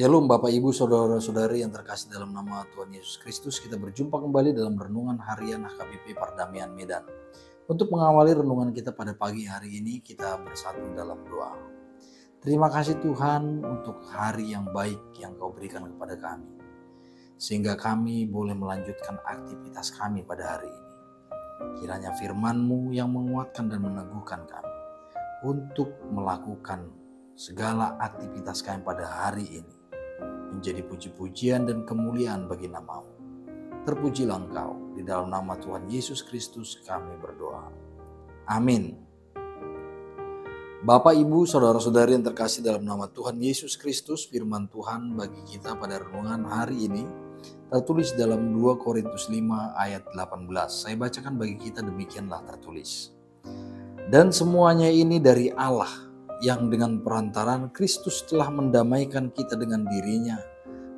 Shalom Bapak Ibu Saudara-saudari yang terkasih dalam nama Tuhan Yesus Kristus. Kita berjumpa kembali dalam renungan harian HKBP Pardamaian Medan. Untuk mengawali renungan kita pada pagi hari ini, kita bersatu dalam doa. Terima kasih Tuhan untuk hari yang baik yang Kau berikan kepada kami, sehingga kami boleh melanjutkan aktivitas kami pada hari ini. Kiranya firman-Mu yang menguatkan dan meneguhkan kami untuk melakukan segala aktivitas kami pada hari ini menjadi puji-pujian dan kemuliaan bagi nama-Mu. Terpujilah Engkau, di dalam nama Tuhan Yesus Kristus kami berdoa. Amin. Bapak, Ibu, Saudara-saudari yang terkasih dalam nama Tuhan Yesus Kristus, firman Tuhan bagi kita pada renungan hari ini tertulis dalam 2 Korintus 5 ayat 18. Saya bacakan bagi kita, demikianlah tertulis. Dan semuanya ini dari Allah, yang dengan perantaraan Kristus telah mendamaikan kita dengan dirinya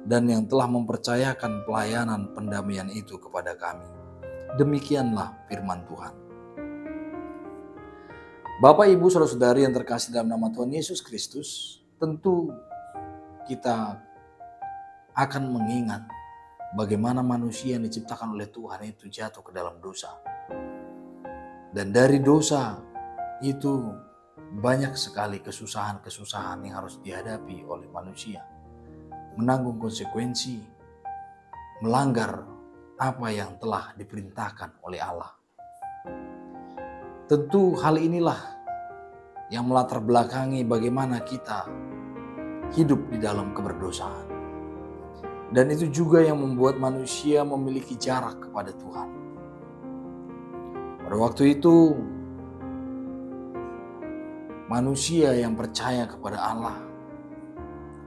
dan yang telah mempercayakan pelayanan pendamaian itu kepada kami. Demikianlah firman Tuhan. Bapak, Ibu, Saudara-saudari yang terkasih dalam nama Tuhan Yesus Kristus, tentu kita akan mengingat bagaimana manusia yang diciptakan oleh Tuhan itu jatuh ke dalam dosa. Dan dari dosa itu banyak sekali kesusahan-kesusahan yang harus dihadapi oleh manusia. Menanggung konsekuensi, melanggar apa yang telah diperintahkan oleh Allah. Tentu hal inilah yang melatar belakangi bagaimana kita hidup di dalam keberdosaan. Dan itu juga yang membuat manusia memiliki jarak kepada Tuhan. Pada waktu itu, manusia yang percaya kepada Allah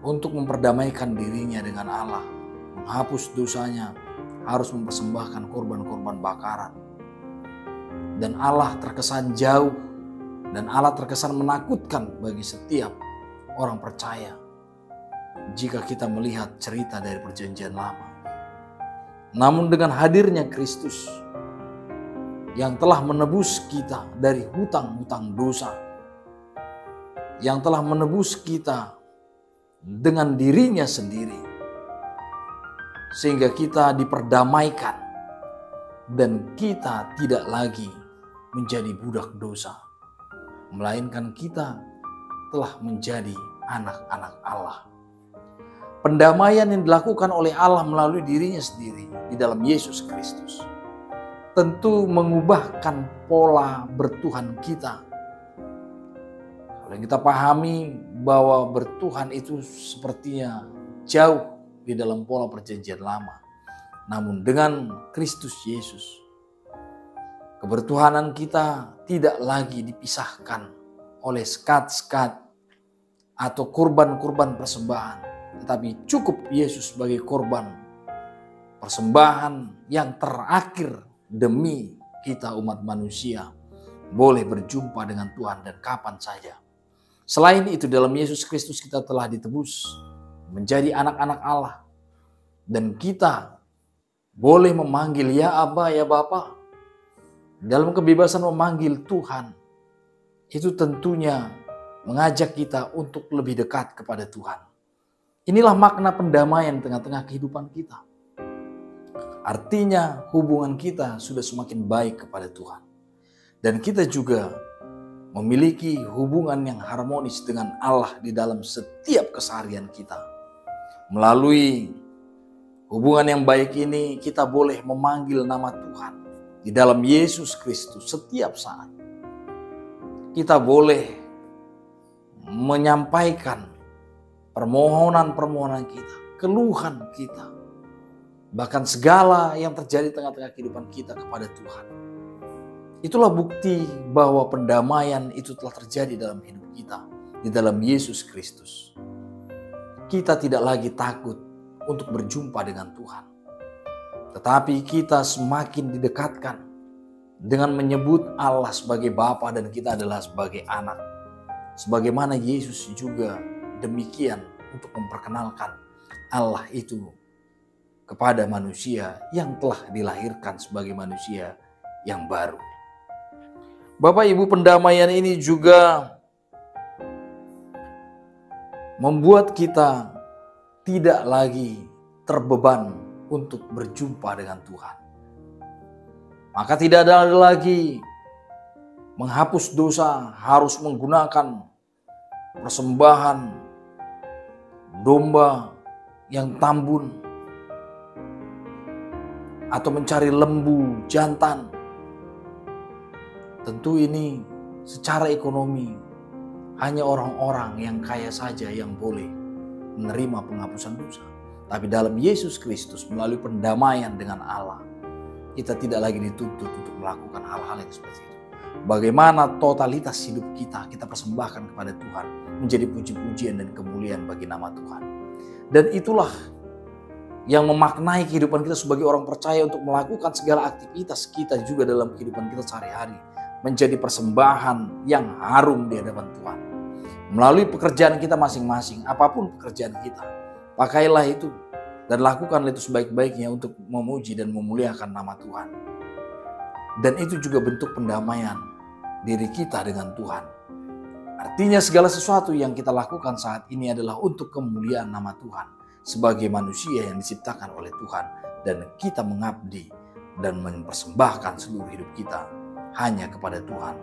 untuk memperdamaikan dirinya dengan Allah, menghapus dosanya, harus mempersembahkan korban-korban bakaran. Dan Allah terkesan jauh dan Allah terkesan menakutkan bagi setiap orang percaya jika kita melihat cerita dari Perjanjian Lama. Namun dengan hadirnya Kristus yang telah menebus kita dari hutang-hutang dosa, yang telah menebus kita dengan dirinya sendiri, sehingga kita diperdamaikan dan kita tidak lagi menjadi budak dosa, melainkan kita telah menjadi anak-anak Allah. Pendamaian yang dilakukan oleh Allah melalui dirinya sendiri di dalam Yesus Kristus tentu mengubahkan pola bertuhan kita. Kalau kita pahami bahwa bertuhan itu sepertinya jauh di dalam pola Perjanjian Lama. Namun dengan Kristus Yesus, kebertuhanan kita tidak lagi dipisahkan oleh sekat-sekat atau korban-korban persembahan. Tetapi cukup Yesus sebagai korban persembahan yang terakhir demi kita umat manusia boleh berjumpa dengan Tuhan dan kapan saja. Selain itu, dalam Yesus Kristus kita telah ditebus menjadi anak-anak Allah. Dan kita boleh memanggil ya Aba, ya Bapa. Dalam kebebasan memanggil Tuhan, itu tentunya mengajak kita untuk lebih dekat kepada Tuhan. Inilah makna pendamaian tengah-tengah kehidupan kita. Artinya hubungan kita sudah semakin baik kepada Tuhan. Dan kita juga memiliki hubungan yang harmonis dengan Allah di dalam setiap keseharian kita. Melalui hubungan yang baik ini, kita boleh memanggil nama Tuhan di dalam Yesus Kristus setiap saat. Kita boleh menyampaikan permohonan-permohonan kita, keluhan kita, bahkan segala yang terjadi tengah-tengah kehidupan kita kepada Tuhan. Itulah bukti bahwa pendamaian itu telah terjadi dalam hidup kita di dalam Yesus Kristus. Kita tidak lagi takut untuk berjumpa dengan Tuhan. Tetapi kita semakin didekatkan dengan menyebut Allah sebagai Bapa dan kita adalah sebagai anak. Sebagaimana Yesus juga demikian untuk memperkenalkan Allah itu kepada manusia yang telah dilahirkan sebagai manusia yang baru. Bapak Ibu, pendamaian ini juga membuat kita tidak lagi terbeban untuk berjumpa dengan Tuhan. Maka tidak ada lagi menghapus dosa harus menggunakan persembahan domba yang tambun atau mencari lembu jantan. Tentu ini secara ekonomi hanya orang-orang yang kaya saja yang boleh menerima penghapusan dosa. Tapi dalam Yesus Kristus melalui pendamaian dengan Allah, kita tidak lagi dituntut untuk melakukan hal-hal yang seperti itu. Bagaimana totalitas hidup kita persembahkan kepada Tuhan menjadi puji-pujian dan kemuliaan bagi nama Tuhan. Dan itulah yang memaknai kehidupan kita sebagai orang percaya untuk melakukan segala aktivitas kita juga dalam kehidupan kita sehari-hari menjadi persembahan yang harum di hadapan Tuhan. Melalui pekerjaan kita masing-masing, apapun pekerjaan kita, pakailah itu dan lakukanlah itu sebaik-baiknya untuk memuji dan memuliakan nama Tuhan. Dan itu juga bentuk pendamaian diri kita dengan Tuhan. Artinya segala sesuatu yang kita lakukan saat ini adalah untuk kemuliaan nama Tuhan sebagai manusia yang diciptakan oleh Tuhan, dan kita mengabdi dan mempersembahkan seluruh hidup kita hanya kepada Tuhan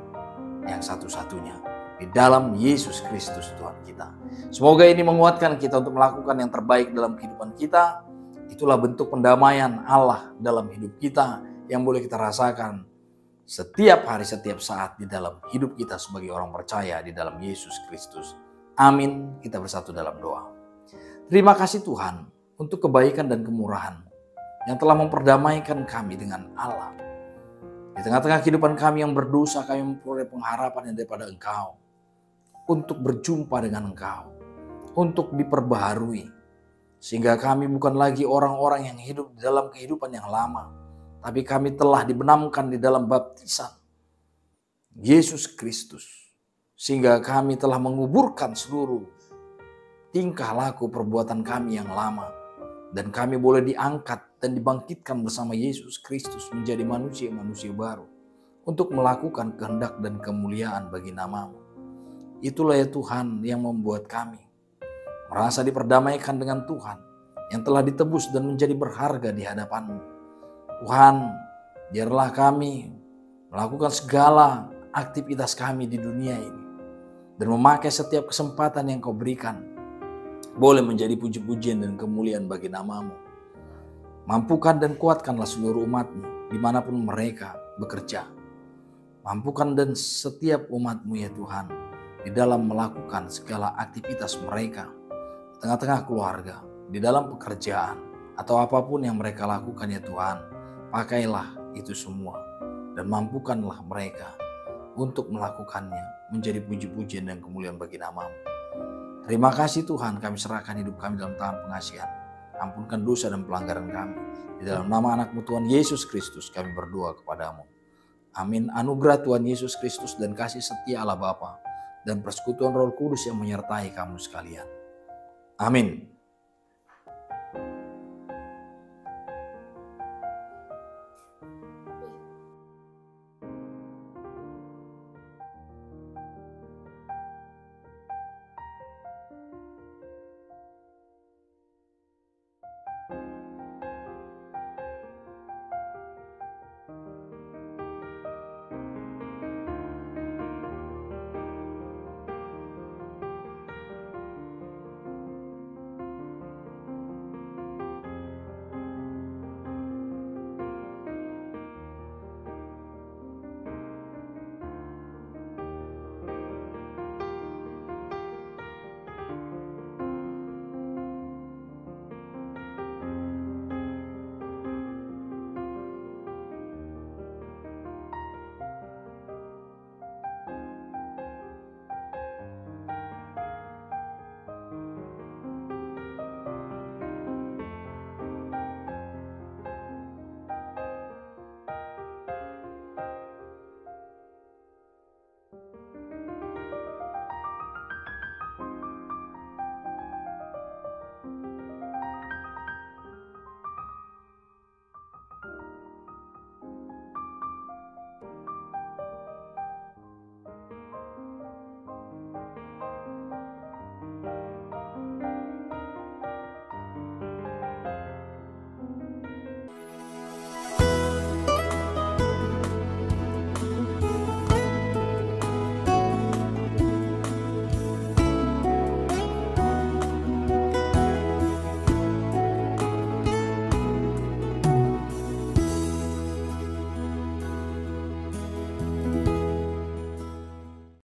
yang satu-satunya di dalam Yesus Kristus Tuhan kita. Semoga ini menguatkan kita untuk melakukan yang terbaik dalam kehidupan kita. Itulah bentuk pendamaian Allah dalam hidup kita yang boleh kita rasakan setiap hari, setiap saat di dalam hidup kita sebagai orang percaya di dalam Yesus Kristus. Amin. Kita bersatu dalam doa. Terima kasih Tuhan untuk kebaikan dan kemurahan yang telah memperdamaikan kami dengan Allah. Di tengah-tengah kehidupan kami yang berdosa, kami memperoleh pengharapan yang daripada Engkau. Untuk berjumpa dengan Engkau. Untuk diperbaharui. Sehingga kami bukan lagi orang-orang yang hidup di dalam kehidupan yang lama. Tapi kami telah dibenamkan di dalam baptisan Yesus Kristus. Sehingga kami telah menguburkan seluruh tingkah laku perbuatan kami yang lama. Dan kami boleh diangkat dan dibangkitkan bersama Yesus Kristus menjadi manusia-manusia baru. Untuk melakukan kehendak dan kemuliaan bagi nama-Mu. Itulah ya Tuhan yang membuat kami merasa diperdamaikan dengan Tuhan. Yang telah ditebus dan menjadi berharga di hadapan-Mu. Tuhan, biarlah kami melakukan segala aktivitas kami di dunia ini. Dan memakai setiap kesempatan yang Kau berikan boleh menjadi puji-pujian dan kemuliaan bagi nama-Mu. Mampukan dan kuatkanlah seluruh umat-Mu dimanapun mereka bekerja. Mampukan dan setiap umat-Mu ya Tuhan di dalam melakukan segala aktivitas mereka. Di tengah-tengah keluarga, di dalam pekerjaan, atau apapun yang mereka lakukan ya Tuhan. Pakailah itu semua dan mampukanlah mereka untuk melakukannya menjadi puji-pujian dan kemuliaan bagi nama-Mu. Terima kasih Tuhan, kami serahkan hidup kami dalam tangan pengasihan. Ampunkan dosa dan pelanggaran kami. Di dalam nama anak-Mu Tuhan Yesus Kristus kami berdoa kepadamu. Amin. Anugerah Tuhan Yesus Kristus dan kasih setia Allah Bapa dan persekutuan Roh Kudus yang menyertai kamu sekalian. Amin.